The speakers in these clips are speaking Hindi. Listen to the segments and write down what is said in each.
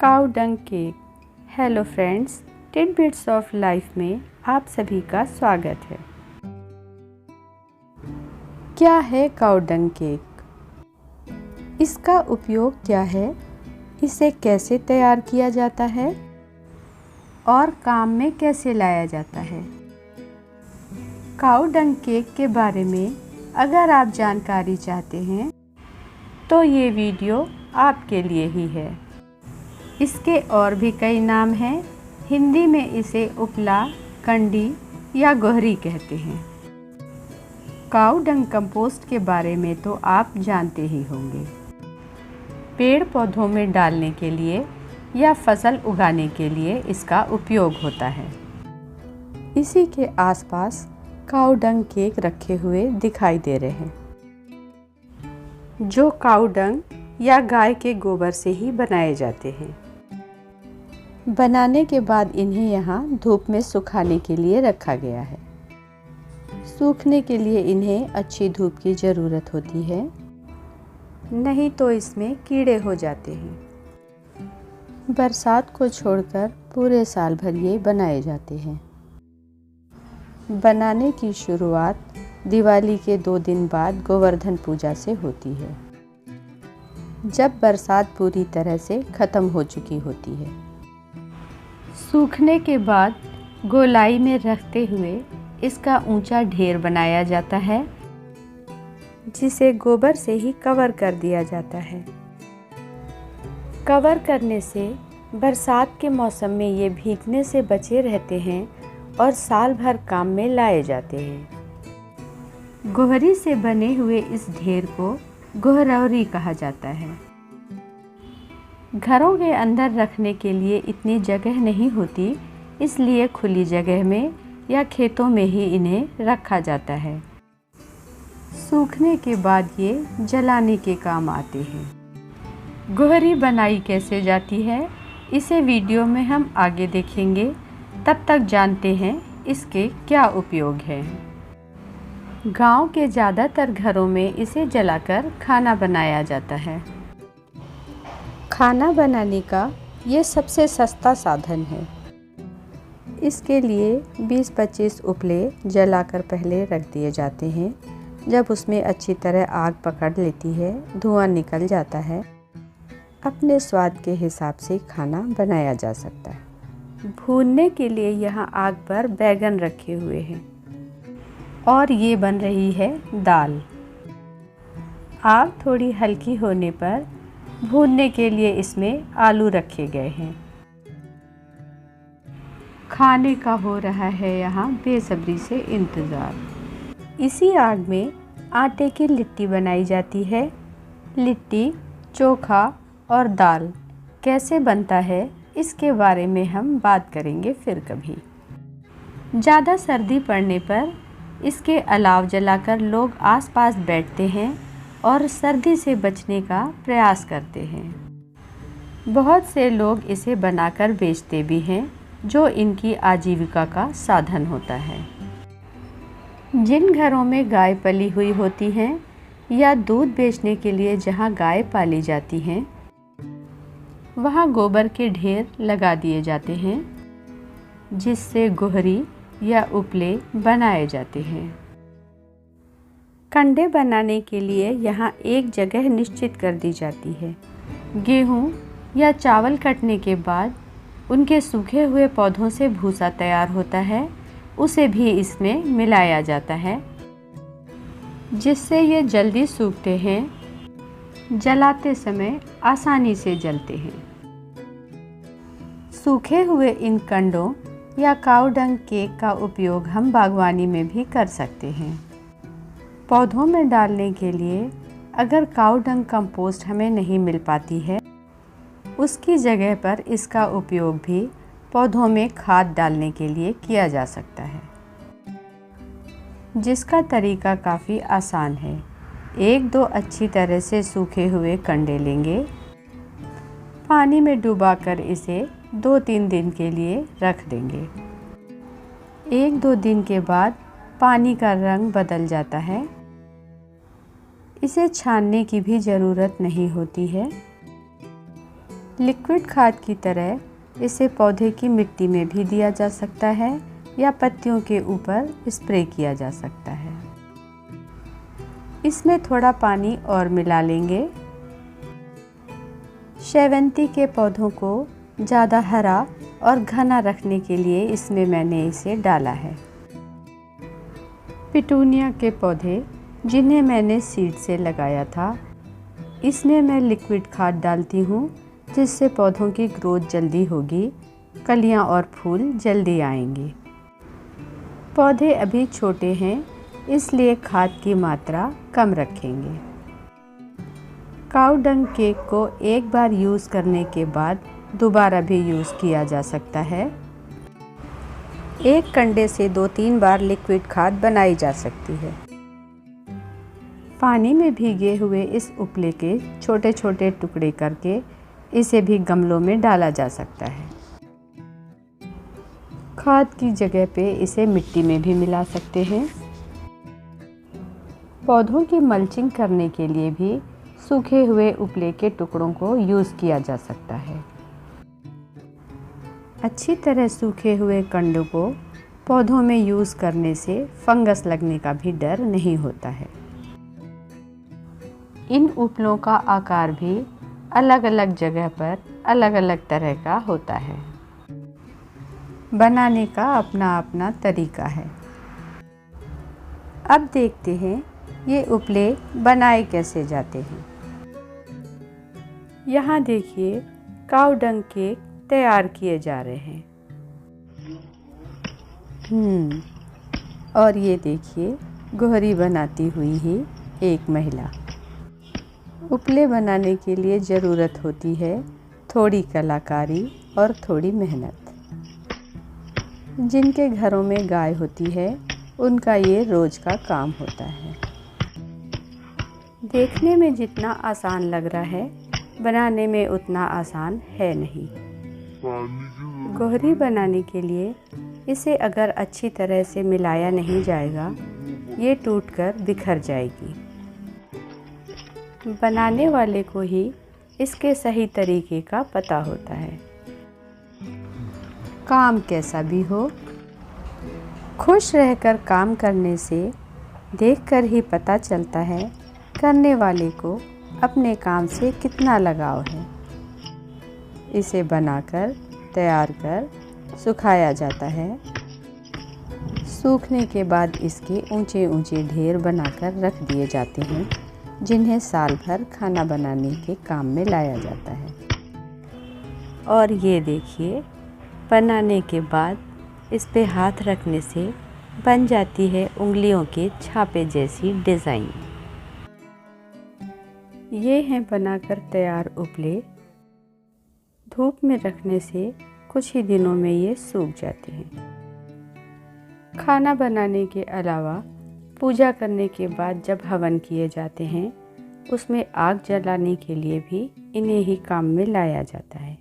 Cow dung cake. Hello friends, tidbits of life में आप सभी का स्वागत है। क्या है काऊ डंग केक? इसका उपयोग क्या है, इसे कैसे तैयार किया जाता है और काम में कैसे लाया जाता है? काऊ डंग केक के बारे में अगर आप जानकारी चाहते हैं तो ये वीडियो आपके लिए ही है। इसके और भी कई नाम हैं। हिंदी में इसे उपला, कंडी या गोहरी कहते हैं। काऊ डंग कंपोस्ट के बारे में तो आप जानते ही होंगे। पेड़ पौधों में डालने के लिए या फसल उगाने के लिए इसका उपयोग होता है। इसी के आसपास काऊ डंग केक रखे हुए दिखाई दे रहे हैं, जो काऊ डंग या गाय के गोबर से ही बनाए जाते हैं। बनाने के बाद इन्हें यहाँ धूप में सुखाने के लिए रखा गया है। सूखने के लिए इन्हें अच्छी धूप की ज़रूरत होती है, नहीं तो इसमें कीड़े हो जाते हैं। बरसात को छोड़कर पूरे साल भर ये बनाए जाते हैं। बनाने की शुरुआत दिवाली के 2 दिन बाद गोवर्धन पूजा से होती है, जब बरसात पूरी तरह से ख़त्म हो चुकी होती है। सूखने के बाद गोलाई में रखते हुए इसका ऊंचा ढेर बनाया जाता है, जिसे गोबर से ही कवर कर दिया जाता है। कवर करने से बरसात के मौसम में ये भीगने से बचे रहते हैं और साल भर काम में लाए जाते हैं। गोहरी से बने हुए इस ढेर को गोहरौरी कहा जाता है। घरों के अंदर रखने के लिए इतनी जगह नहीं होती, इसलिए खुली जगह में या खेतों में ही इन्हें रखा जाता है। सूखने के बाद ये जलाने के काम आते हैं। गोहरी बनाई कैसे जाती है, इसे वीडियो में हम आगे देखेंगे। तब तक जानते हैं इसके क्या उपयोग हैं। गांव के ज़्यादातर घरों में इसे जलाकर खाना बनाया जाता है। खाना बनाने का ये सबसे सस्ता साधन है। इसके लिए 20-25 उपले जलाकर पहले रख दिए जाते हैं। जब उसमें अच्छी तरह आग पकड़ लेती है, धुआं निकल जाता है, अपने स्वाद के हिसाब से खाना बनाया जा सकता है। भूनने के लिए यहाँ आग पर बैगन रखे हुए हैं और ये बन रही है दाल। आग थोड़ी हल्की होने पर भूनने के लिए इसमें आलू रखे गए हैं। खाने का हो रहा है यहाँ बेसब्री से इंतज़ार। इसी आग में आटे की लिट्टी बनाई जाती है। लिट्टी, चोखा और दाल कैसे बनता है, इसके बारे में हम बात करेंगे फिर कभी। ज़्यादा सर्दी पड़ने पर इसके अलाव जलाकर लोग आसपास बैठते हैं और सर्दी से बचने का प्रयास करते हैं। बहुत से लोग इसे बनाकर बेचते भी हैं, जो इनकी आजीविका का साधन होता है। जिन घरों में गाय पली हुई होती हैं या दूध बेचने के लिए जहां गाय पाली जाती हैं, वहां गोबर के ढेर लगा दिए जाते हैं, जिससे गोहरी या उपले बनाए जाते हैं। कंडे बनाने के लिए यहाँ एक जगह निश्चित कर दी जाती है। गेहूँ या चावल कटने के बाद उनके सूखे हुए पौधों से भूसा तैयार होता है, उसे भी इसमें मिलाया जाता है, जिससे ये जल्दी सूखते हैं। जलाते समय आसानी से जलते हैं। सूखे हुए इन कंडों या काऊ डंग केक का उपयोग हम बागवानी में भी कर सकते हैं। पौधों में डालने के लिए अगर काऊ डंग कंपोस्ट हमें नहीं मिल पाती है, उसकी जगह पर इसका उपयोग भी पौधों में खाद डालने के लिए किया जा सकता है, जिसका तरीका काफ़ी आसान है। 1-2 अच्छी तरह से सूखे हुए कंडे लेंगे, पानी में डुबाकर इसे 2-3 दिन के लिए रख देंगे। 1-2 दिन के बाद पानी का रंग बदल जाता है। इसे छानने की भी ज़रूरत नहीं होती है। लिक्विड खाद की तरह इसे पौधे की मिट्टी में भी दिया जा सकता है या पत्तियों के ऊपर स्प्रे किया जा सकता है। इसमें थोड़ा पानी और मिला लेंगे। शेवंती के पौधों को ज़्यादा हरा और घना रखने के लिए इसमें मैंने इसे डाला है। पिटूनिया के पौधे जिन्हें मैंने सीड से लगाया था, इसमें मैं लिक्विड खाद डालती हूँ जिससे पौधों की ग्रोथ जल्दी होगी, कलियाँ और फूल जल्दी आएंगे। पौधे अभी छोटे हैं इसलिए खाद की मात्रा कम रखेंगे। काऊ डंग केक को एक बार यूज़ करने के बाद दोबारा भी यूज़ किया जा सकता है। एक कंडे से 2-3 बार लिक्विड खाद बनाई जा सकती है। पानी में भीगे हुए इस उपले के छोटे छोटे टुकड़े करके इसे भी गमलों में डाला जा सकता है। खाद की जगह पे इसे मिट्टी में भी मिला सकते हैं। पौधों की मल्चिंग करने के लिए भी सूखे हुए उपले के टुकड़ों को यूज़ किया जा सकता है। अच्छी तरह सूखे हुए कंडों को पौधों में यूज़ करने से फंगस लगने का भी डर नहीं होता है। इन उपलों का आकार भी अलग अलग जगह पर अलग अलग तरह का होता है। बनाने का अपना अपना तरीका है। अब देखते हैं ये उपले बनाए कैसे जाते हैं। यहाँ देखिए काऊ डंग केक तैयार किए जा रहे हैं। और ये देखिए गोहरी बनाती हुई ही एक महिला। उपले बनाने के लिए ज़रूरत होती है थोड़ी कलाकारी और थोड़ी मेहनत। जिनके घरों में गाय होती है उनका ये रोज़ का काम होता है। देखने में जितना आसान लग रहा है, बनाने में उतना आसान है नहीं। गोहरी बनाने के लिए इसे अगर अच्छी तरह से मिलाया नहीं जाएगा, ये टूटकर बिखर जाएगी। बनाने वाले को ही इसके सही तरीके का पता होता है। काम कैसा भी हो, खुश रहकर काम करने से देखकर ही पता चलता है करने वाले को अपने काम से कितना लगाव है। इसे बनाकर तैयार कर सुखाया जाता है। सूखने के बाद इसके ऊंचे ऊंचे ढेर बनाकर रख दिए जाते हैं, जिन्हें साल भर खाना बनाने के काम में लाया जाता है। और ये देखिए, बनाने के बाद इस पे हाथ रखने से बन जाती है उंगलियों के छापे जैसी डिज़ाइन। ये हैं बनाकर तैयार उपले। धूप में रखने से कुछ ही दिनों में ये सूख जाते हैं। खाना बनाने के अलावा पूजा करने के बाद जब हवन किए जाते हैं, उसमें आग जलाने के लिए भी इन्हें ही काम में लाया जाता है।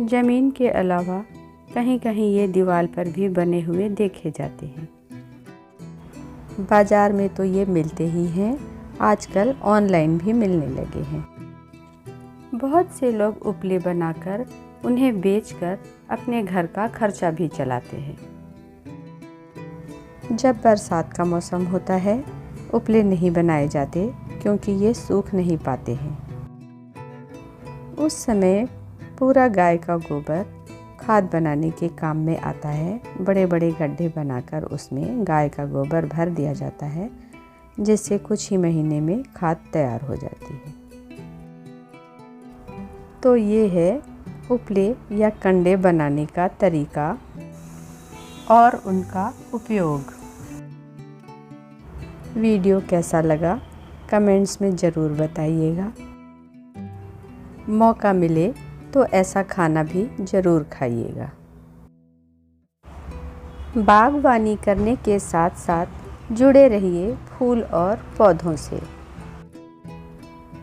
ज़मीन के अलावा कहीं कहीं ये दीवार पर भी बने हुए देखे जाते हैं। बाज़ार में तो ये मिलते ही हैं, आजकल ऑनलाइन भी मिलने लगे हैं। बहुत से लोग उपले बनाकर उन्हें बेचकर अपने घर का खर्चा भी चलाते हैं। जब बरसात का मौसम होता है, उपले नहीं बनाए जाते क्योंकि ये सूख नहीं पाते हैं। उस समय पूरा गाय का गोबर खाद बनाने के काम में आता है। बड़े बड़े गड्ढे बनाकर उसमें गाय का गोबर भर दिया जाता है, जिससे कुछ ही महीने में खाद तैयार हो जाती है। तो ये है उपले या कंडे बनाने का तरीका और उनका उपयोग। वीडियो कैसा लगा कमेंट्स में ज़रूर बताइएगा। मौका मिले तो ऐसा खाना भी ज़रूर खाइएगा। बागवानी करने के साथ साथ जुड़े रहिए फूल और पौधों से।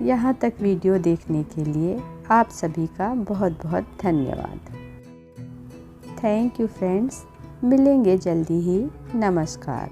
यहाँ तक वीडियो देखने के लिए आप सभी का बहुत बहुत धन्यवाद। थैंक यू फ्रेंड्स, मिलेंगे जल्दी ही। नमस्कार।